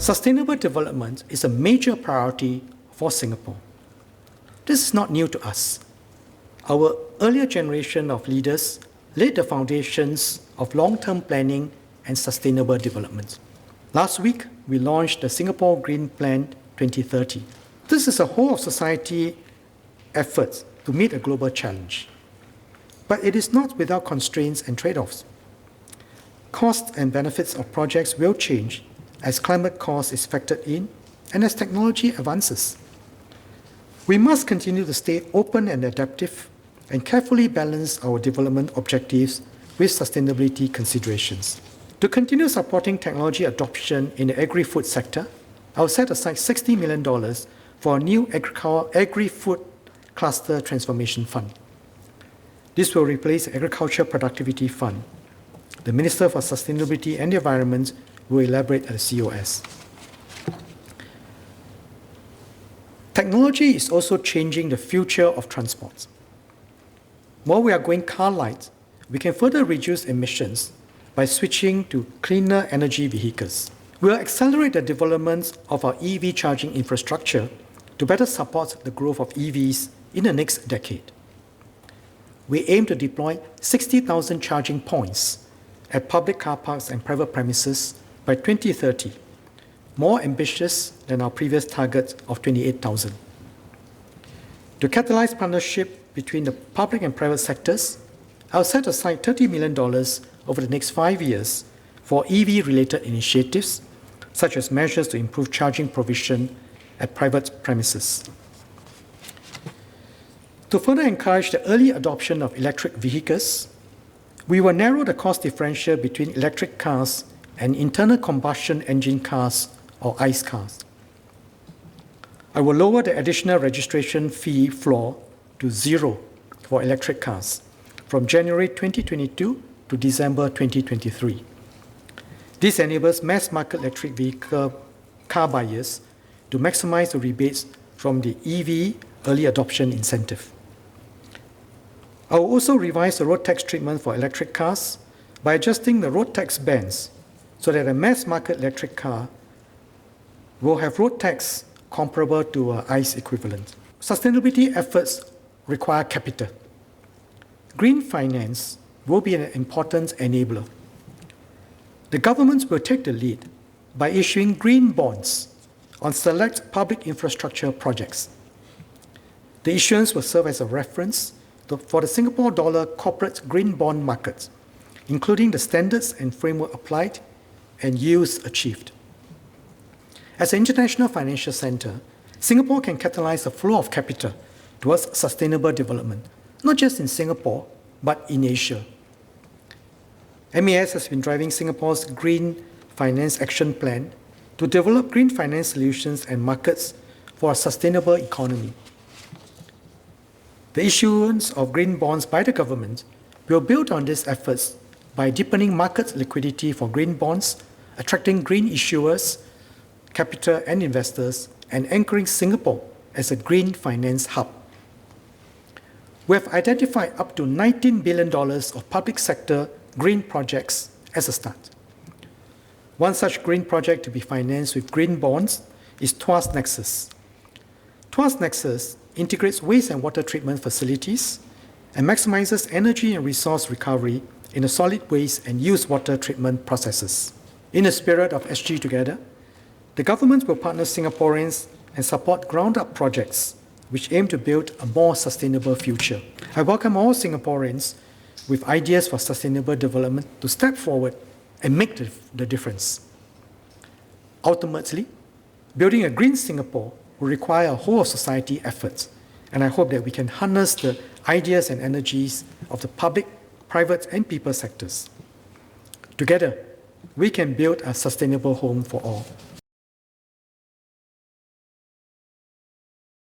Sustainable development is a major priority for Singapore. This is not new to us. Our earlier generation of leaders laid the foundations of long-term planning and sustainable development. Last week, we launched the Singapore Green Plan 2030. This is a whole-of-society effort to meet a global challenge. But it is not without constraints and trade-offs. Costs and benefits of projects will change as climate cost is factored in and as technology advances. We must continue to stay open and adaptive and carefully balance our development objectives with sustainability considerations. To continue supporting technology adoption in the agri-food sector, I will set aside $60 million for a new Agri-Food Cluster Transformation Fund. This will replace the Agriculture Productivity Fund. The Minister for Sustainability and the Environment will elaborate at the COS. Technology is also changing the future of transport. While we are going car light, we can further reduce emissions by switching to cleaner energy vehicles. We will accelerate the development of our EV charging infrastructure to better support the growth of EVs in the next decade. We aim to deploy 60,000 charging points at public car parks and private premises by 2030, more ambitious than our previous target of 28,000. To catalyze partnership between the public and private sectors, I'll set aside $30 million over the next 5 years for EV-related initiatives, such as measures to improve charging provision at private premises. To further encourage the early adoption of electric vehicles, we will narrow the cost differential between electric cars and internal combustion engine cars or ICE cars. I will lower the additional registration fee floor to $0 for electric cars from January 2022 to December 2023. This enables mass-market electric vehicle car buyers to maximize the rebates from the EV early adoption incentive. I will also revise the road tax treatment for electric cars by adjusting the road tax bands so that a mass-market electric car will have road tax comparable to an ICE equivalent. Sustainability efforts require capital. Green finance will be an important enabler. The government will take the lead by issuing green bonds on select public infrastructure projects. The issuance will serve as a reference for the Singapore dollar corporate green bond market, including the standards and framework applied and yields achieved. As an international financial center, Singapore can catalyze the flow of capital towards sustainable development, not just in Singapore, but in Asia. MAS has been driving Singapore's Green Finance Action Plan to develop green finance solutions and markets for a sustainable economy. The issuance of green bonds by the government will build on these efforts by deepening market liquidity for green bonds, attracting green issuers, capital and investors, and anchoring Singapore as a green finance hub. We have identified up to $19 billion of public sector green projects as a start. One such green project to be financed with green bonds is Tuas Nexus. Tuas Nexus integrates waste and water treatment facilities and maximizes energy and resource recovery in the solid waste and used water treatment processes. In the spirit of SG Together, the government will partner Singaporeans and support ground-up projects which aim to build a more sustainable future. I welcome all Singaporeans with ideas for sustainable development to step forward and make the difference. Ultimately, building a green Singapore will require a whole-of-society effort, and I hope that we can harness the ideas and energies of the public, private, and people sectors. Together, we can build a sustainable home for all.